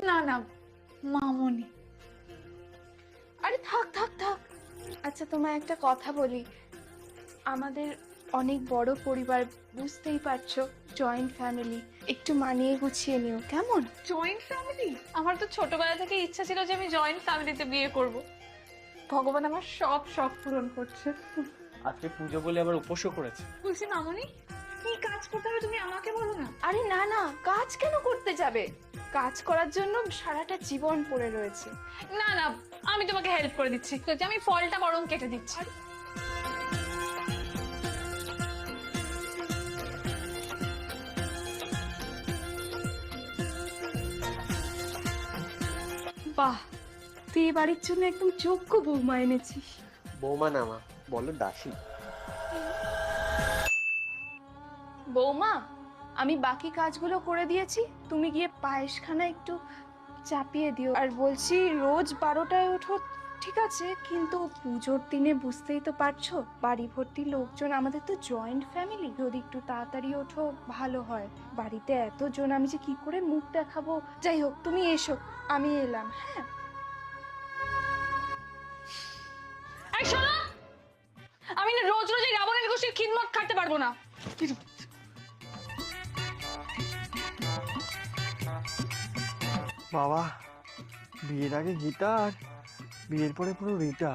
না না, মামুনি। আরে থাক থাক থাক। আচ্ছা তোমায় একটা কথা বলি, আমাদের অনেক বড় পরিবার, বুঝতেই পারছো, জয়েন্ট ফ্যামিলি, একটু মানিয়ে গুছিয়ে নিও কেমন? Joint family? আমার তো ছোটবেলা থেকে ইচ্ছা ছিল যে আমি জয়েন্ট ফ্যামিলিতে বিয়ে করব। ভগবান আমার সব শখ পূরণ করছে। আজকে পুজো বলে আবার উপোসও করেছে। বলছি মামুনি, কি কাজ করতে হবে তুমি আমাকে বলো না। আরে না না, কাজ কেন করতে যাবে? কাজ করার জন্য সারাটা জীবন পড়ে রয়েছে। না না, আমি তোমাকে হেল্প করে দিচ্ছি, তো আমি ফলটা বরং কেটে দিচ্ছি। বাহ, তুই এই বাড়ির জন্য একদম যোগ্য বৌমা এনেছিস। বৌমা না মা, বলো দাসী। বৌমা, আমি বাকি কাজগুলো করে দিয়েছি, তুমি গিয়ে পায়েসখানা একটু চাপিয়ে দিও। আর বলছি, রোজ 12টায় ওঠো ঠিক আছে, কিন্তু পুজোর দিনে বুঝতেই তো পারছো, বাড়ি ভর্তি লোকজন, আমাদের তো জয়েন্ট ফ্যামিলি, যদি একটু তাড়াতাড়ি ওঠো ভালো হয়। বাড়িতে এতজন, আমি যে কি করে মুখ দেখাবো। যাই হোক, তুমি এসো, আমি এলাম। হ্যাঁ এই শোনো, আমি না রোজ রোজ এই রাবণের গোষ্ঠীর খিদমত খাটতে পারবো না। বাবা, বিয়ের আগে গীতা আর বিয়ের পরে পুরো রিটা।